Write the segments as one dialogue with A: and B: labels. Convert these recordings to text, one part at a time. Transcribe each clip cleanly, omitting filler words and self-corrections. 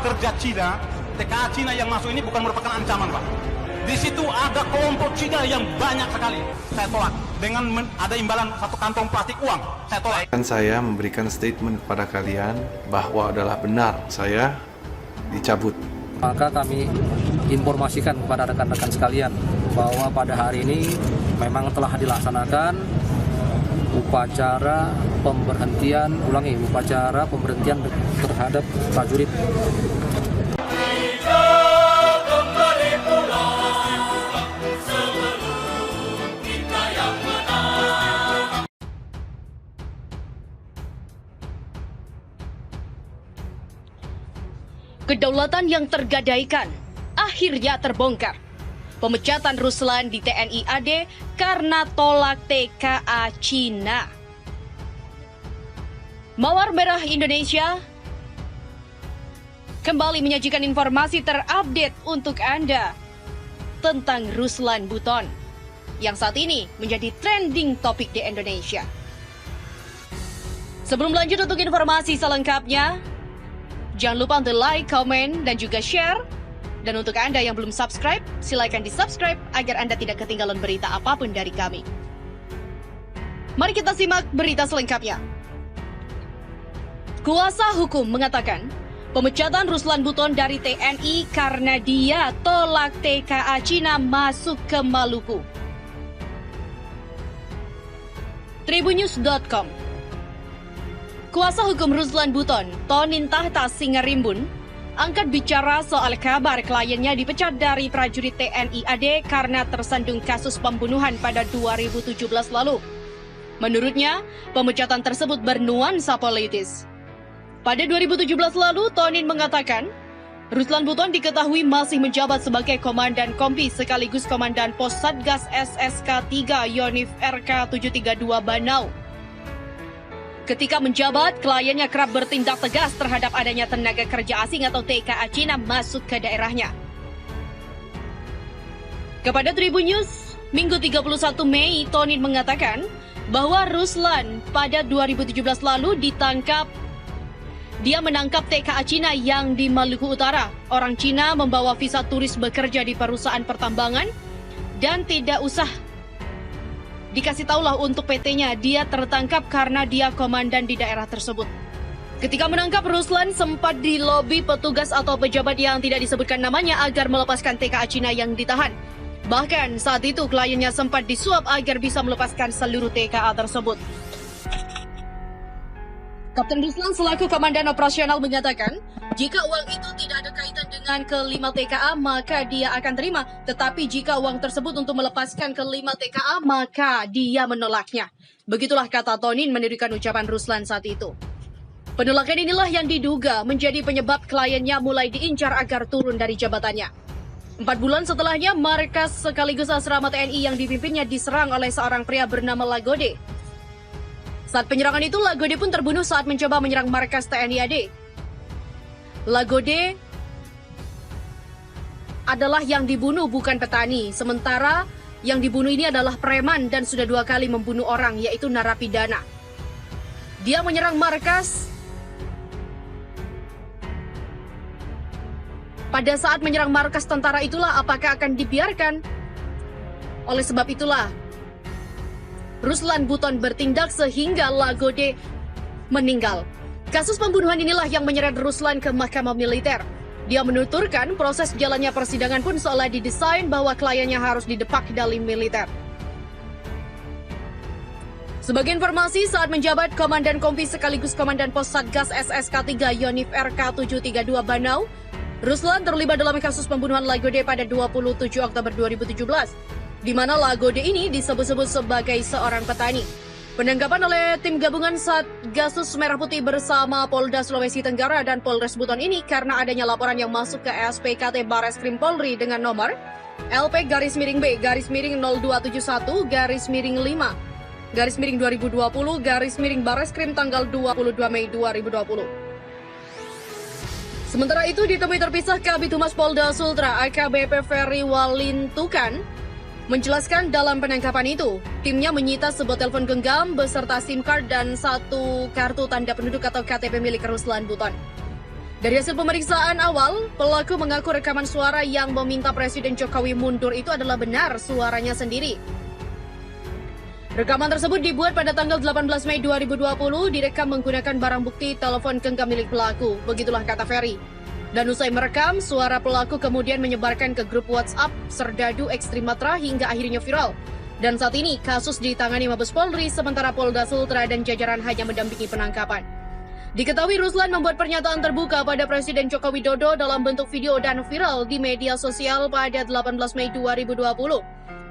A: kerja Cina, TKA Cina yang masuk ini bukan merupakan ancaman, Pak. Di situ ada kelompok Cina yang banyak sekali. Saya tolak. Dengan ada imbalan satu kantong plastik uang, saya tolak.
B: Saya memberikan statement kepada kalian bahwa adalah benar saya dicabut.
C: Maka kami informasikan kepada rekan-rekan sekalian bahwa pada hari ini memang telah dilaksanakan upacara pemberhentian terhadap prajurit.
D: Kedaulatan yang tergadaikan akhirnya terbongkar. Pemecatan Ruslan di TNI AD karena tolak TKA Cina. Mawar Merah Indonesia kembali menyajikan informasi terupdate untuk Anda tentang Ruslan Buton yang saat ini menjadi trending topik di Indonesia. Sebelum lanjut untuk informasi selengkapnya, jangan lupa untuk like, komen, dan juga share. Dan untuk Anda yang belum subscribe, silakan di-subscribe agar Anda tidak ketinggalan berita apapun dari kami. Mari kita simak berita selengkapnya. Kuasa hukum mengatakan, pemecatan Ruslan Buton dari TNI karena dia tolak TKA Cina masuk ke Maluku. Tribunnews.com. Kuasa hukum Ruslan Buton, Tonin Tahta Singarimbun, angkat bicara soal kabar kliennya dipecat dari prajurit TNI AD karena tersandung kasus pembunuhan pada 2017 lalu. Menurutnya, pemecatan tersebut bernuansa politis. Pada 2017 lalu, Tonin mengatakan, Ruslan Buton diketahui masih menjabat sebagai Komandan Kompi sekaligus Komandan Pos Satgas SSK 3 Yonif RK 732 Banau. Ketika menjabat, kliennya kerap bertindak tegas terhadap adanya tenaga kerja asing atau TKA Cina masuk ke daerahnya. Kepada Tribun News, Minggu 31 Mei, Tonin mengatakan bahwa Ruslan pada 2017 lalu ditangkap. Dia menangkap TKA Cina yang di Maluku Utara. Orang Cina membawa visa turis bekerja di perusahaan pertambangan dan tidak usah dikasih tahulah untuk PT-nya, dia tertangkap karena dia komandan di daerah tersebut. Ketika menangkap, Ruslan sempat dilobi petugas atau pejabat yang tidak disebutkan namanya agar melepaskan TKA Cina yang ditahan. Bahkan saat itu kliennya sempat disuap agar bisa melepaskan seluruh TKA tersebut. Kapten Ruslan selaku komandan operasional mengatakan, jika uang itu tidak ada kaitan dengan kelima TKA, maka dia akan terima. Tetapi jika uang tersebut untuk melepaskan kelima TKA, maka dia menolaknya. Begitulah kata Tonin menirukan ucapan Ruslan saat itu. Penolakan inilah yang diduga menjadi penyebab kliennya mulai diincar agar turun dari jabatannya. 4 bulan setelahnya, markas sekaligus asrama TNI yang dipimpinnya diserang oleh seorang pria bernama Lagode. Saat penyerangan itu, Lagode pun terbunuh saat mencoba menyerang markas TNI AD. Lagode adalah yang dibunuh, bukan petani. Sementara yang dibunuh ini adalah preman dan sudah 2 kali membunuh orang, yaitu narapidana. Dia menyerang markas. Pada saat menyerang markas tentara itulah apakah akan dibiarkan? Oleh sebab itulah, Ruslan Buton bertindak sehingga Lagode meninggal. Kasus pembunuhan inilah yang menyeret Ruslan ke mahkamah militer. Dia menuturkan proses jalannya persidangan pun seolah didesain bahwa kliennya harus didepak dalam militer. Sebagai informasi, saat menjabat Komandan Kompi sekaligus Komandan Pos Satgas SSK 3 Yonif RK 732 Banau, Ruslan terlibat dalam kasus pembunuhan Lagode pada 27 Oktober 2017. Di mana Lagode ini disebut-sebut sebagai seorang petani. Penangkapan oleh tim gabungan Satgasus Merah Putih bersama Polda Sulawesi Tenggara dan Polres Buton ini karena adanya laporan yang masuk ke SPKT Bareskrim Polri dengan nomor LP-B-0271-5-2020 Bareskrim tanggal 22 Mei 2020. Sementara itu ditemui terpisah Kabid Humas Polda Sultra AKBP Ferry Walintukan menjelaskan dalam penangkapan itu, timnya menyita sebuah telepon genggam beserta SIM card dan 1 kartu tanda penduduk atau KTP milik Ruslan Buton. Dari hasil pemeriksaan awal, pelaku mengaku rekaman suara yang meminta Presiden Jokowi mundur itu adalah benar suaranya sendiri. Rekaman tersebut dibuat pada tanggal 18 Mei 2020, direkam menggunakan barang bukti telepon genggam milik pelaku, begitulah kata Ferry. Dan usai merekam, suara pelaku kemudian menyebarkan ke grup WhatsApp Serdadu Ekstrim Matra hingga akhirnya viral. Dan saat ini, kasus ditangani Mabes Polri, sementara Polda Sultra dan jajaran hanya mendampingi penangkapan. Diketahui Ruslan membuat pernyataan terbuka pada Presiden Joko Widodo dalam bentuk video dan viral di media sosial pada 18 Mei 2020.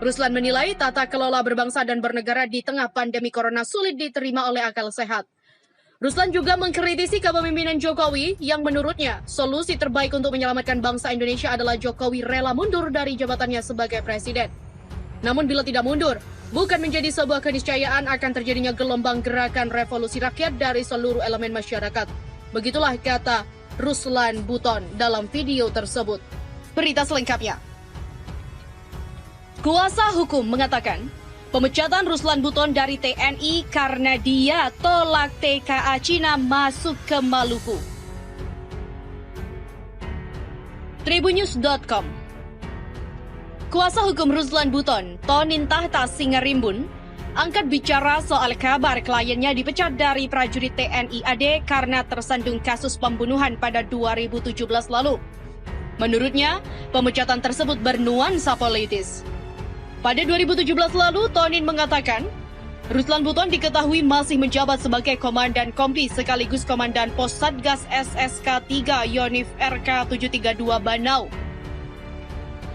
D: Ruslan menilai tata kelola berbangsa dan bernegara di tengah pandemi corona sulit diterima oleh akal sehat. Ruslan juga mengkritisi kepemimpinan Jokowi yang menurutnya solusi terbaik untuk menyelamatkan bangsa Indonesia adalah Jokowi rela mundur dari jabatannya sebagai presiden. Namun bila tidak mundur, bukan menjadi sebuah keniscayaan akan terjadinya gelombang gerakan revolusi rakyat dari seluruh elemen masyarakat. Begitulah kata Ruslan Buton dalam video tersebut. Berita selengkapnya. Kuasa hukum mengatakan, pemecatan Ruslan Buton dari TNI karena dia tolak TKA Cina masuk ke Maluku. Tribunnews.com. Kuasa hukum Ruslan Buton, Tonin Tahta Singarimbun, angkat bicara soal kabar kliennya dipecat dari prajurit TNI AD karena tersandung kasus pembunuhan pada 2017 lalu. Menurutnya, pemecatan tersebut bernuansa politis. Pada 2017 lalu, Tonin mengatakan, Ruslan Buton diketahui masih menjabat sebagai Komandan Kompi sekaligus Komandan Pos Satgas SSK 3 Yonif RK 732 Banau.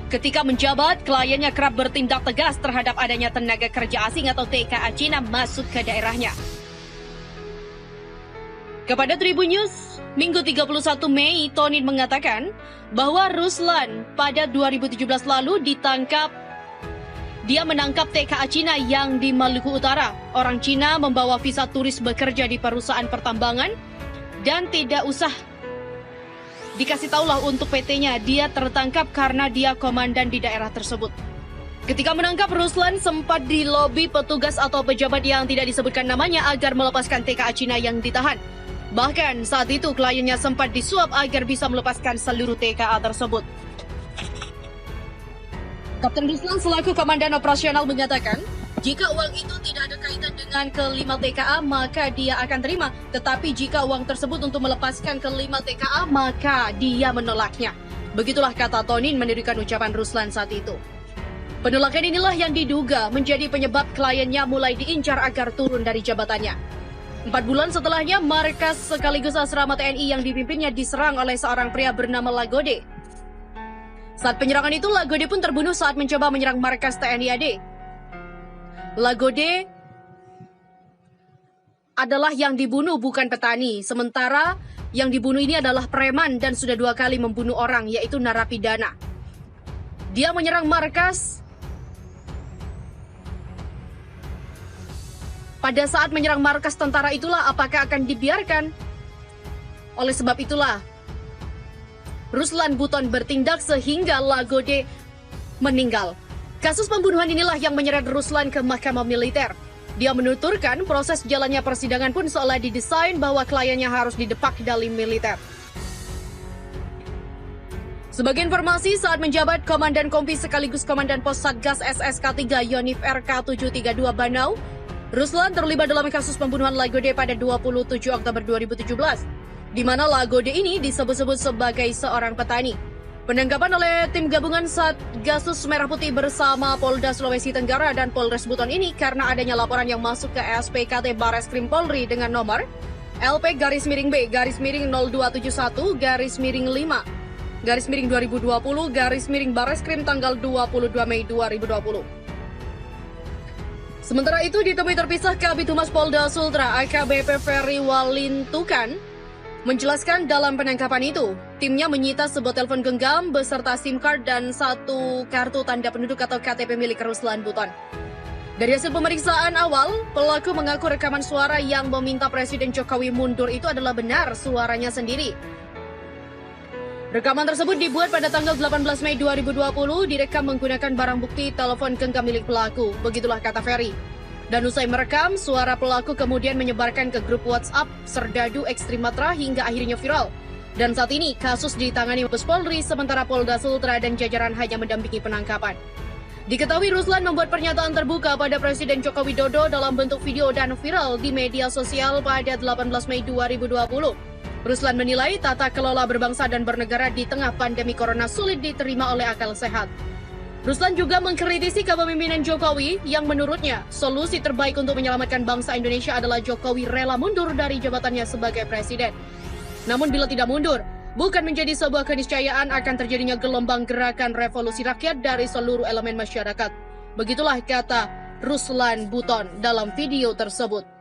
D: Ketika menjabat, kliennya kerap bertindak tegas terhadap adanya tenaga kerja asing atau TKA Cina masuk ke daerahnya. Kepada Tribun News, Minggu 31 Mei, Tonin mengatakan bahwa Ruslan pada 2017 lalu Dia menangkap TKA Cina yang di Maluku Utara. Orang Cina membawa visa turis bekerja di perusahaan pertambangan dan tidak usah dikasih tahulah untuk PT-nya, dia tertangkap karena dia komandan di daerah tersebut. Ketika menangkap, Ruslan sempat dilobi petugas atau pejabat yang tidak disebutkan namanya agar melepaskan TKA Cina yang ditahan. Bahkan saat itu kliennya sempat disuap agar bisa melepaskan seluruh TKA tersebut. Kapten Ruslan selaku komandan operasional mengatakan, jika uang itu tidak ada kaitan dengan kelima TKA, maka dia akan terima. Tetapi jika uang tersebut untuk melepaskan kelima TKA, maka dia menolaknya. Begitulah kata Tonin menirukan ucapan Ruslan saat itu. Penolakan inilah yang diduga menjadi penyebab kliennya mulai diincar agar turun dari jabatannya. 4 bulan setelahnya, markas sekaligus asrama TNI yang dipimpinnya diserang oleh seorang pria bernama Lagode. Saat penyerangan itu, Lagode pun terbunuh saat mencoba menyerang markas TNI AD. Lagode adalah yang dibunuh, bukan petani. Sementara yang dibunuh ini adalah preman dan sudah 2 kali membunuh orang, yaitu narapidana. Dia menyerang markas. Pada saat menyerang markas tentara itulah apakah akan dibiarkan? Oleh sebab itulah, Ruslan Buton bertindak sehingga Lagode meninggal. Kasus pembunuhan inilah yang menyeret Ruslan ke Mahkamah Militer. Dia menuturkan proses jalannya persidangan pun seolah didesain bahwa kliennya harus didepak dari militer. Sebagai informasi, saat menjabat Komandan Kompi sekaligus Komandan Pos Satgas SSK 3 Yonif RK 732 Banau, Ruslan terlibat dalam kasus pembunuhan Lagode pada 27 Oktober 2017, di mana Lagode ini disebut-sebut sebagai seorang petani. Penangkapan oleh tim gabungan Satgasus Merah Putih bersama Polda Sulawesi Tenggara dan Polres Buton ini karena adanya laporan yang masuk ke SPKT Bareskrim Polri dengan nomor LP-B-5-2020-2020 tanggal 22 Mei 2020. Sementara itu, ditemui terpisah Kabid Humas Polda Sultra AKBP Ferry Walintukan menjelaskan dalam penangkapan itu, timnya menyita sebuah telepon genggam beserta SIM card dan 1 kartu tanda penduduk atau KTP milik Ruslan Buton. Dari hasil pemeriksaan awal, pelaku mengaku rekaman suara yang meminta Presiden Jokowi mundur itu adalah benar suaranya sendiri. Rekaman tersebut dibuat pada tanggal 18 Mei 2020, direkam menggunakan barang bukti telepon genggam milik pelaku, begitulah kata Ferry. Dan usai merekam, suara pelaku kemudian menyebarkan ke grup WhatsApp Serdadu Ekstrim Matra hingga akhirnya viral. Dan saat ini kasus ditangani Mabes Polri sementara Polda Sultra dan jajaran hanya mendampingi penangkapan. Diketahui Ruslan membuat pernyataan terbuka pada Presiden Joko Widodo dalam bentuk video dan viral di media sosial pada 18 Mei 2020. Ruslan menilai tata kelola berbangsa dan bernegara di tengah pandemi corona sulit diterima oleh akal sehat. Ruslan juga mengkritisi kepemimpinan Jokowi yang menurutnya solusi terbaik untuk menyelamatkan bangsa Indonesia adalah Jokowi rela mundur dari jabatannya sebagai presiden. Namun bila tidak mundur, bukan menjadi sebuah keniscayaan akan terjadinya gelombang gerakan revolusi rakyat dari seluruh elemen masyarakat. Begitulah kata Ruslan Buton dalam video tersebut.